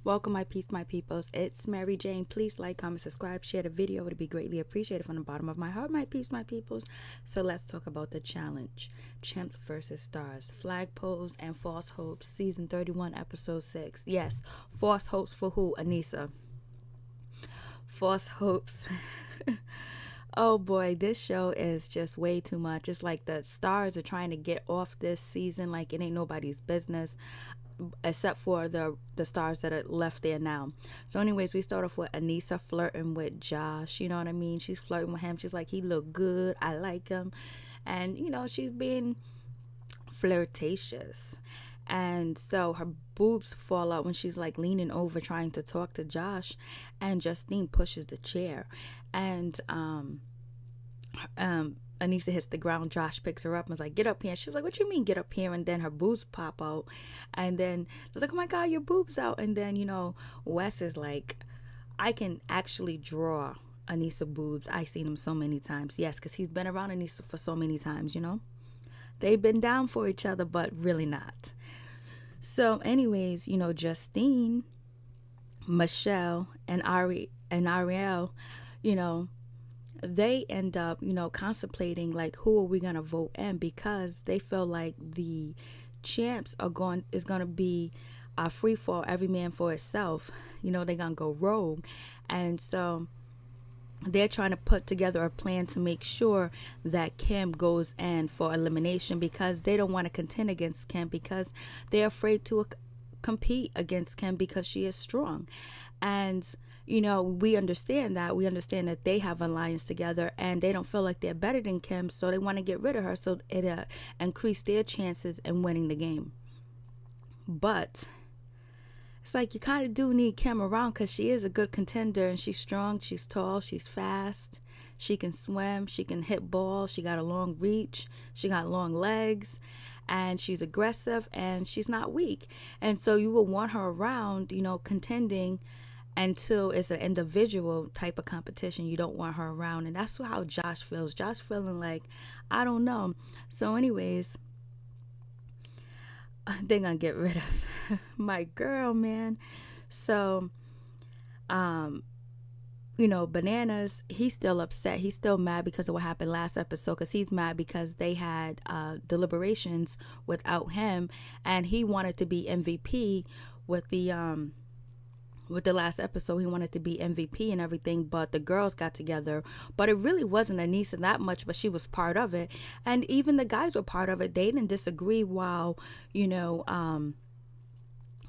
Welcome, my peace, my peoples. It's Mary Jane. Please like, comment, subscribe, share the video. It would be greatly appreciated from the bottom of my heart, my peace, my peoples. So let's talk about the challenge. Champs versus Stars. Flagpoles and False Hopes. Season 31, Episode 6. Yes, false hopes for who? Anissa. False hopes. Oh boy, this show is just way too much. It's like the stars are trying to get off this season like it ain't nobody's business, except for the stars that are left there now. So anyways, we start off with Anissa flirting with Josh. You know what I mean? She's flirting with him. She's like, he look good, I like him. And she's being flirtatious. And so her boobs fall out when she's like leaning over trying to talk to Josh, and Justine pushes the chair, and Anissa hits the ground. Josh picks her up and was like, get up here. And she was like, what you mean get up here? And then her boobs pop out, and then I was like, oh my god, your boobs out. And then Wes is like, I can actually draw Anissa boobs. I seen him so many times. Yes, because he's been around Anissa for so many times. They've been down for each other, but really not. So anyways, Justine, Michelle, and Ariel, they end up, contemplating like, who are we gonna vote in, because they feel like the champs is gonna be a free fall, every man for itself. They're gonna go rogue, and so they're trying to put together a plan to make sure that Kim goes in for elimination, because they don't want to contend against Kim, because they're afraid to compete against Kim because she is strong. And we understand that. We understand that they have alliance together, and they don't feel like they're better than Kim, so they want to get rid of her, so it increase their chances in winning the game. But it's like, you kind of do need Kim around, because she is a good contender, and she's strong, she's tall, she's fast, she can swim, she can hit balls, she got a long reach, she got long legs, and she's aggressive, and she's not weak. And so you will want her around, contending until it's an individual type of competition. You don't want her around. And that's how Josh feels. Josh feeling like, I don't know. So anyways, they're gonna get rid of my girl, man. So Bananas, he's still upset. He's still mad because of what happened last episode, because he's mad because they had deliberations without him, and he wanted to be MVP with the last episode. He wanted to be MVP and everything, but the girls got together. But it really wasn't Anissa that much, but she was part of it. And even the guys were part of it. They didn't disagree while,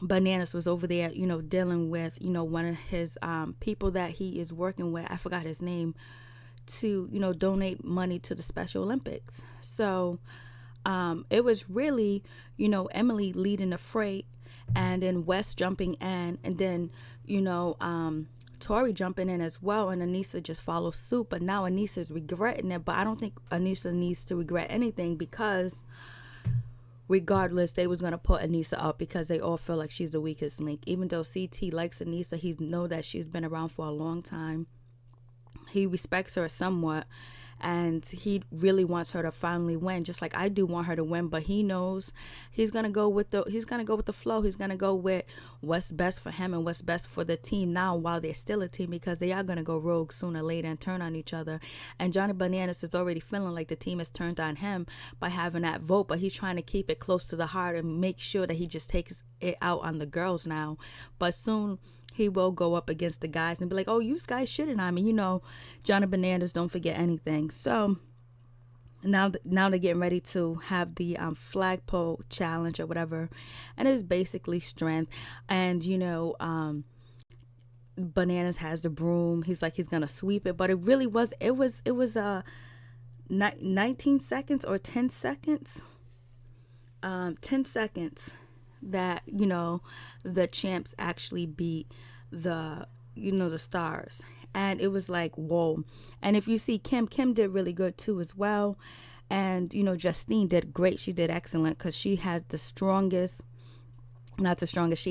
Bananas was over there, dealing with, one of his people that he is working with. I forgot his name, to, donate money to the Special Olympics. So it was really, Emily leading the freight, and then Wes jumping in, and then Tori jumping in as well, and Anissa just follows suit. But now Anissa's regretting it, but I don't think Anissa needs to regret anything, because regardless, they was going to put Anissa up, because they all feel like she's the weakest link. Even though CT likes Anissa, he know that she's been around for a long time. He respects her somewhat, and he really wants her to finally win, just like I do want her to win. But he knows he's gonna go with the flow. He's gonna go with what's best for him and what's best for the team now, while they're still a team, because they are gonna go rogue sooner or later and turn on each other. And Johnny Bananas is already feeling like the team has turned on him by having that vote, but he's trying to keep it close to the heart and make sure that he just takes it out on the girls now. But soon he will go up against the guys and be like, oh, you guys shitting on me. Johnny Bananas don't forget anything. So now they're getting ready to have the flagpole challenge or whatever. And it's basically strength. And, Bananas has the broom. He's like, he's going to sweep it. But it really was, it was 19 seconds or 10 seconds. 10 seconds that the champs actually beat the stars, and it was like, whoa. And if you see Kim did really good too as well, and Justine did great. She did excellent, because she had she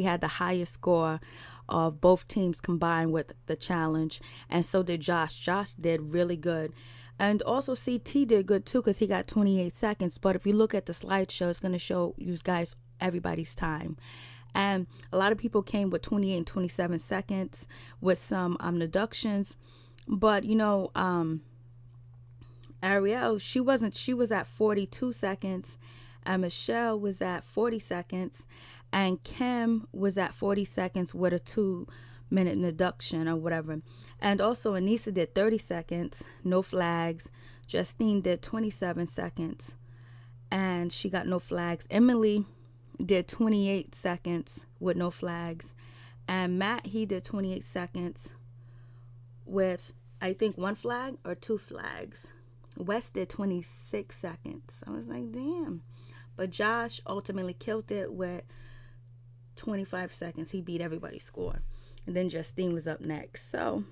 had the highest score of both teams combined with the challenge, and so did Josh did really good. And also CT did good too, because he got 28 seconds. But if you look at the slideshow, it's going to show you guys everybody's time. And a lot of people came with 28 and 27 seconds with some deductions. But, Ariel, she was at 42 seconds, and Michelle was at 40 seconds, and Kim was at 40 seconds with a 2 minute deduction or whatever. And also Anissa did 30 seconds, no flags. Justine did 27 seconds and she got no flags. Emily did 28 seconds with no flags. And Matt, he did 28 seconds with, I think, 1 flag or 2 flags. Wes did 26 seconds. I was like, damn. But Josh ultimately killed it with 25 seconds. He beat everybody's score. And then Justine was up next. So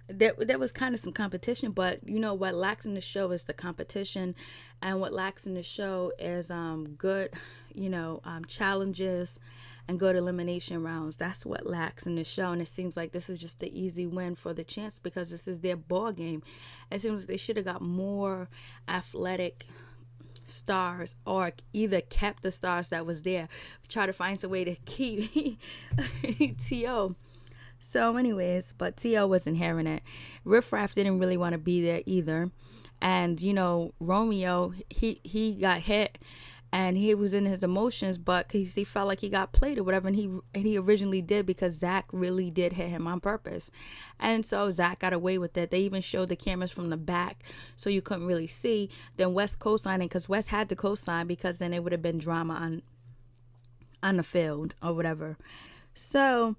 there was kind of some competition, but what lacks in the show is the competition, and what lacks in the show is good challenges and good elimination rounds. That's what lacks in the show, and it seems like this is just the easy win for the Champs because this is their ball game. It seems like they should have got more athletic stars, or either kept the stars that was there, try to find some way to keep T.O. So anyways, but T.O. wasn't hearing it. Riff Raff didn't really want to be there either. And, Romeo, he got hit and he was in his emotions, but he felt like he got played or whatever. And he originally did because Zach really did hit him on purpose. And so Zach got away with it. They even showed the cameras from the back so you couldn't really see. Then Wes co-signing because Wes had to co-sign because then it would have been drama on the field or whatever. So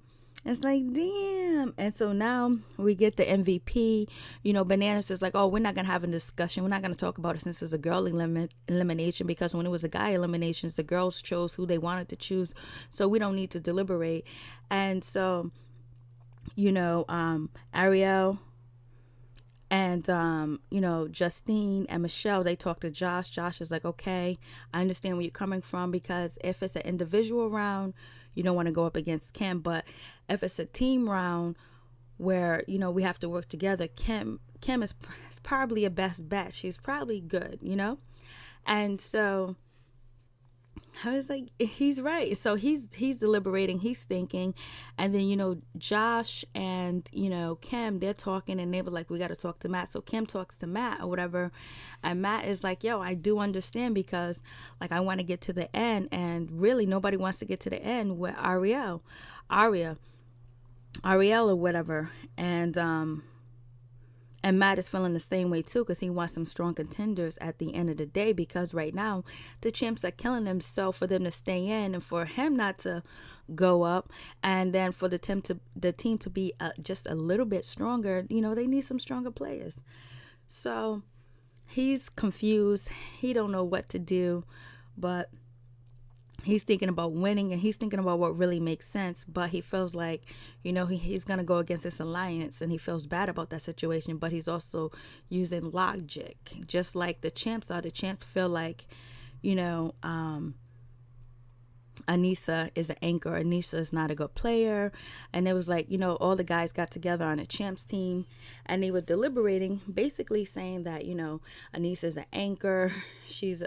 it's like, damn. And so now we get the MVP. Bananas is like, oh, we're not going to have a discussion. We're not going to talk about it since it's a girl elimination, because when it was a guy eliminations, the girls chose who they wanted to choose. So we don't need to deliberate. And so, Ariel and, Justine and Michelle, they talked to Josh. Josh is like, okay, I understand where you're coming from, because if it's an individual round, you don't want to go up against Kim. But if it's a team round where, we have to work together, Kim is probably a best bet. She's probably good, And so I was like, he's right. So he's deliberating, he's thinking. And then, Josh and, Kim, they're talking and they were like, we got to talk to Matt. So Kim talks to Matt or whatever. And Matt is like, yo, I do understand, because like I want to get to the end. And really nobody wants to get to the end with Ariel or whatever. And Matt is feeling the same way too, because he wants some strong contenders at the end of the day, because right now the Champs are killing them. So for them to stay in and for him not to go up, and then for the team to be just a little bit stronger, they need some stronger players. So he's confused. He don't know what to do, but he's thinking about winning, and he's thinking about what really makes sense. But he feels like, he's going to go against this alliance, and he feels bad about that situation. But he's also using logic, just like the Champs are. The Champs feel like, Anissa is an anchor. Anissa is not a good player. And it was like, all the guys got together on a Champs team and they were deliberating, basically saying that, Anissa is an anchor. She's,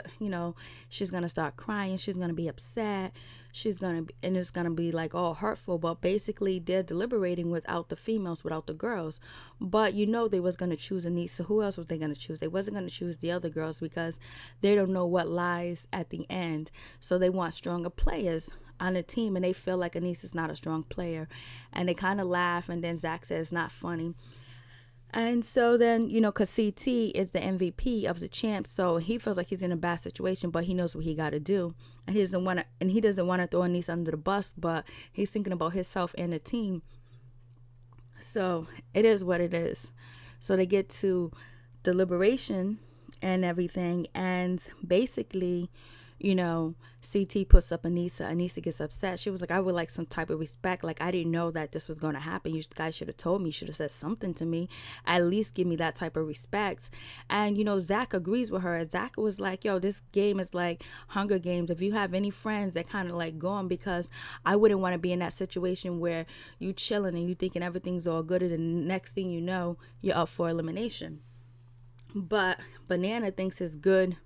she's going to start crying. She's going to be upset. And it's going to be like all hurtful. But basically they're deliberating without the females, without the girls. But they was going to choose Anissa. Who else was they going to choose? They wasn't going to choose the other girls because they don't know what lies at the end. So they want stronger players on the team, and they feel like Anissa's not a strong player. And they kind of laugh, and then Zach says it's not funny. And so then, because CT is the MVP of the Champs, so he feels like he's in a bad situation, but he knows what he got to do. And he doesn't want to throw Anissa under the bus, but he's thinking about himself and the team. So it is what it is. So they get to deliberation and everything, and basically, CT puts up Anissa. Anissa gets upset. She was like, I would like some type of respect. Like, I didn't know that this was going to happen. You guys should have told me. You should have said something to me. At least give me that type of respect. And, Zach agrees with her. Zach was like, yo, this game is like Hunger Games. If you have any friends that kind of like go on, because I wouldn't want to be in that situation where you chilling and you thinking everything's all good, and the next thing you know, you're up for elimination. But Banana thinks it's good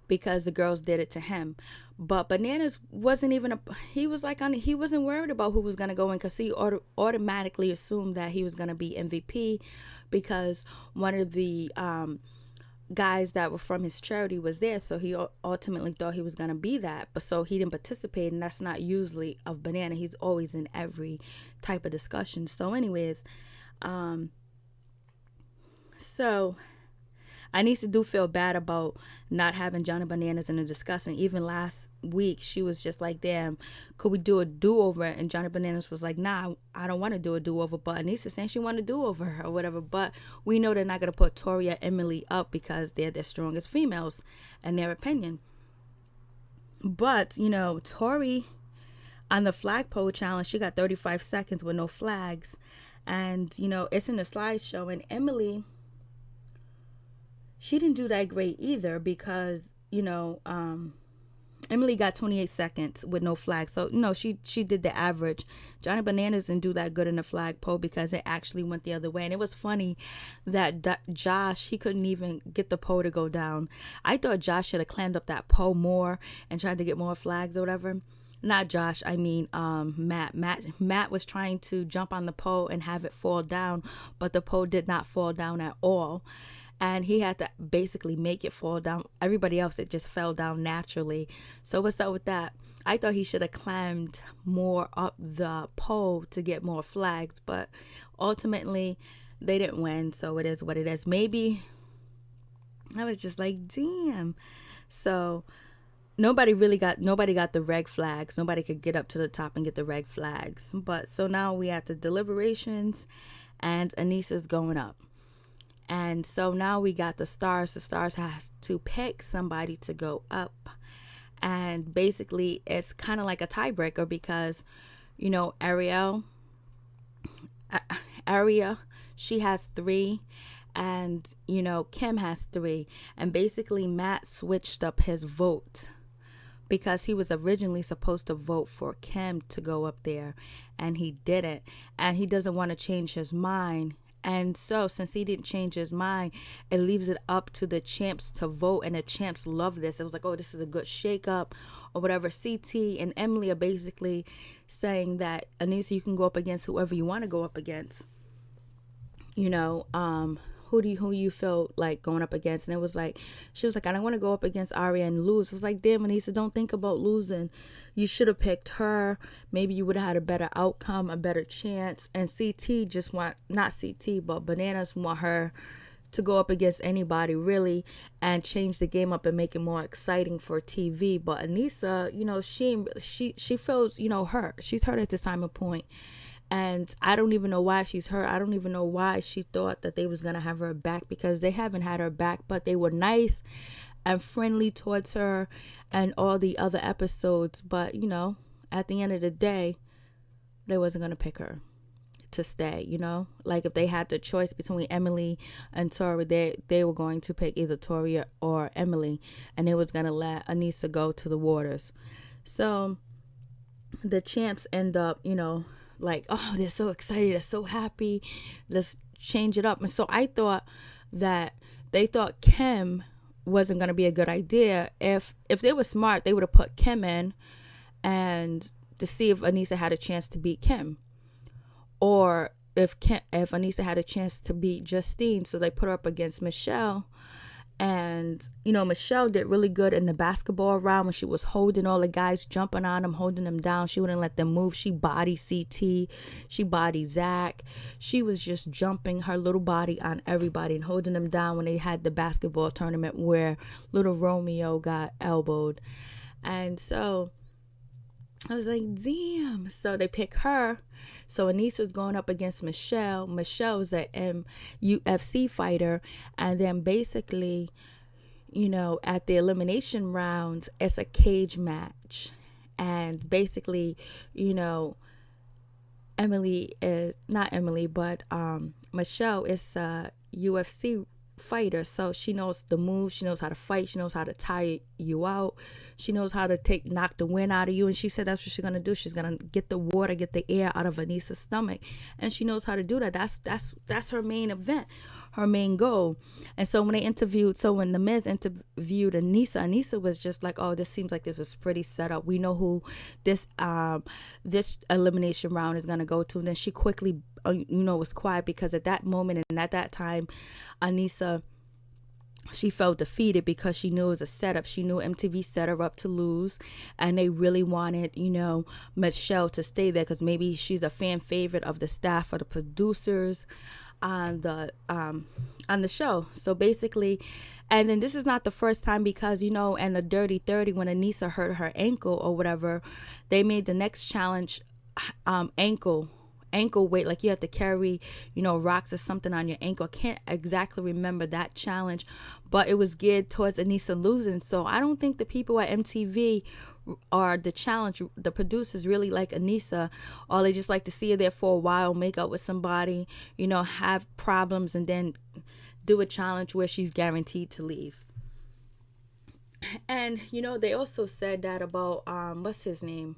because the girls did it to him. But Bananas wasn't even he was like he wasn't worried about who was going to go in, because he automatically assumed that he was going to be MVP, because one of the guys that were from his charity was there, so he ultimately thought he was going to be that. But so he didn't participate, and that's not usually of Banana. He's always in every type of discussion. So anyways, so Anissa do feel bad about not having Johnny Bananas in the discussion. Even last week, she was just like, damn, could we do a do-over? And Johnny Bananas was like, nah, I don't want to do a do-over. But Anissa saying she want to do-over or whatever. But we know they're not going to put Tori or Emily up because they're the strongest females in their opinion. But, you know, Tori on the flagpole challenge, she got 35 seconds with no flags. And, you know, it's in the slideshow. And Emily, she didn't do that great either, because, you know, Emily got 28 seconds with no flag. So, you know, she did the average. Johnny Bananas didn't do that good in the flagpole because it actually went the other way. And it was funny that Josh, he couldn't even get the pole to go down. I thought Josh should have climbed up that pole more and tried to get more flags or whatever. Not Josh, I mean Matt. Matt was trying to jump on the pole and have it fall down, but the pole did not fall down at all. And he had to basically make it fall down. Everybody else, it just fell down naturally. So what's up with that? I thought he should have climbed more up the pole to get more flags. But ultimately, they didn't win. So it is what it is. Maybe I was just like, damn. So nobody got the reg flags. Nobody could get up to the top and get the reg flags. But so now we have the deliberations, and Anissa's going up. And so now we got the stars. The stars has to pick somebody to go up. And basically, it's kind of like a tiebreaker because, you know, Aria, she has 3. And, you know, Kim has 3. And basically, Matt switched up his vote because he was originally supposed to vote for Kim to go up there. And he didn't. And he doesn't want to change his mind. And so since he didn't change his mind, it leaves it up to the champs to vote. And the champs love this. It was like, oh, this is a good shakeup or whatever. CT and Emily are basically saying that, Anissa, you can go up against whoever you want to go up against. You know, who you feel like going up against? And it was like, she was like, I don't want to go up against Aria and lose. It was like, damn, Anissa, don't think about losing. You should have picked her. Maybe you would have had a better outcome, a better chance. And CT just not CT, but Bananas want her to go up against anybody really and change the game up and make it more exciting for TV. But Anissa, you know, she feels, you know, hurt. She's hurt at this time of point. And I don't even know why she's hurt. I don't even know why she thought that they was going to have her back, because they haven't had her back, but they were nice and friendly towards her and all the other episodes. But, you know, at the end of the day, they wasn't going to pick her to stay, you know. Like if they had the choice between Emily and Tori, they were going to pick either Tori or Emily, and they was going to let Anissa go to the waters. So the champs end up, you know, like, oh, they're so excited, they're so happy, let's change it up. And so I thought that they thought Kim wasn't going to be a good idea. If they were smart, they would have put Kim in and to see if Anissa had a chance to beat Kim, or if Anissa had a chance to beat Justine. So they put her up against Michelle. And, you know, Michelle did really good in the basketball round when she was holding all the guys, jumping on them, holding them down. She wouldn't let them move. She bodied CT. She bodied Zach. She was just jumping her little body on everybody and holding them down when they had the basketball tournament where little Romeo got elbowed. And so I was like, damn. So they pick her. So Anissa's going up against Michelle. Michelle's a UFC fighter. And then basically, you know, at the elimination rounds, it's a cage match. And basically, you know, Michelle is a UFC fighter, so she knows the moves, she knows how to fight, she knows how to tire you out, she knows how to knock the wind out of you. And she said that's what she's gonna do. She's gonna get the water, get the air out of Anissa's stomach, and she knows how to do that. That's her main event. her main goal. And so when when the Miz interviewed Anissa was just like, oh, this seems like this was pretty set up. We know who this elimination round is gonna go to. And then she quickly was quiet, because at that moment and at that time, Anissa, she felt defeated because she knew it was a setup. She knew MTV set her up to lose, and they really wanted, Michelle to stay there because maybe she's a fan favorite of the staff or the producers on the show. So basically, and then this is not the first time, because and the Dirty 30, when Anissa hurt her ankle or whatever, they made the next challenge ankle weight, like you have to carry rocks or something on your ankle. I can't exactly remember that challenge, but it was geared towards Anissa losing. So I don't think the people at MTV or the producers really like Anissa, or they just like to see her there for a while, make up with somebody, have problems, and then do a challenge where she's guaranteed to leave. And they also said that about what's his name,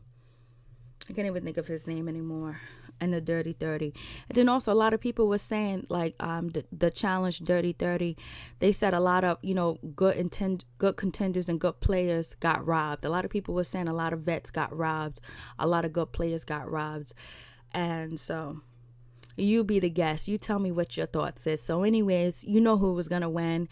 I can't even think of his name anymore, and the Dirty 30. And then also a lot of people were saying, like, the challenge Dirty 30, they said a lot of good contenders and good players got robbed. A lot of people were saying a lot of vets got robbed, a lot of good players got robbed. And so you be the guest, you tell me what your thoughts is. So anyways, who was gonna win.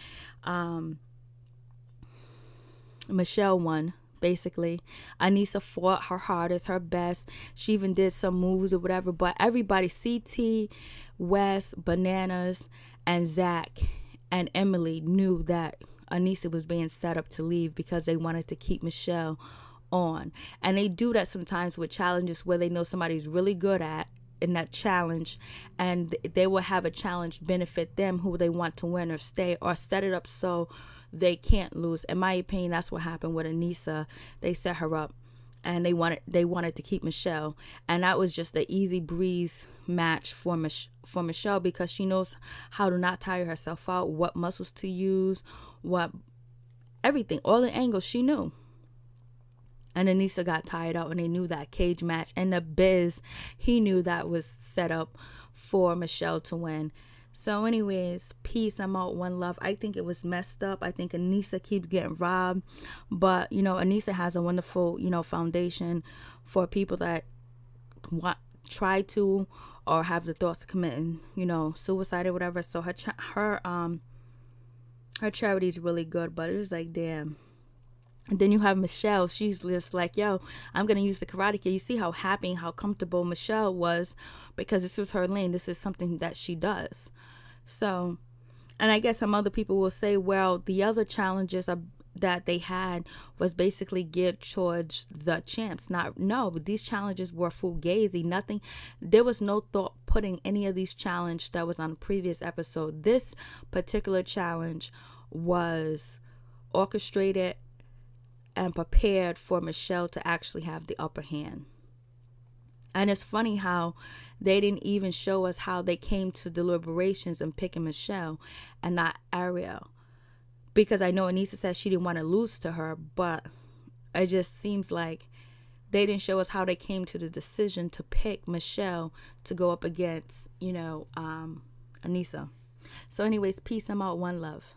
Michelle won. Basically, Anissa fought her hardest, her best. She even did some moves or whatever, but everybody, CT, Wes, Bananas, and Zach and Emily, knew that Anissa was being set up to leave because they wanted to keep Michelle on. And they do that sometimes with challenges where they know somebody's really good at in that challenge, and they will have a challenge benefit them, who they want to win or stay, or set it up so they can't lose. In my opinion, that's what happened with Anissa. They set her up, and they wanted to keep Michelle, and that was just an easy breeze match for Michelle, because she knows how to not tire herself out, what muscles to use, what everything, all the angles she knew. And Anissa got tired out, and they knew that cage match, and the Biz, he knew that was set up for Michelle to win. So anyways, peace. I'm out. One love. I think it was messed up. I think Anissa keeps getting robbed. But, Anissa has a wonderful, foundation for people that try to or have the thoughts of committing, suicide or whatever. So her charity is really good. But it was like, damn. And then you have Michelle. She's just like, yo, I'm going to use the Karate Kid. You see how happy and how comfortable Michelle was, because this was her lane. This is something that she does. So, and I guess some other people will say, well, the other challenges that they had was basically geared towards the champs. No, these challenges were fugazi. Nothing, there was no thought putting any of these challenges that was on the previous episode. This particular challenge was orchestrated and prepared for Michelle to actually have the upper hand. And it's funny how they didn't even show us how they came to deliberations and picking Michelle and not Ariel. Because I know Anissa said she didn't want to lose to her, but it just seems like they didn't show us how they came to the decision to pick Michelle to go up against, Anissa. So anyways, peace. I'm out. One love.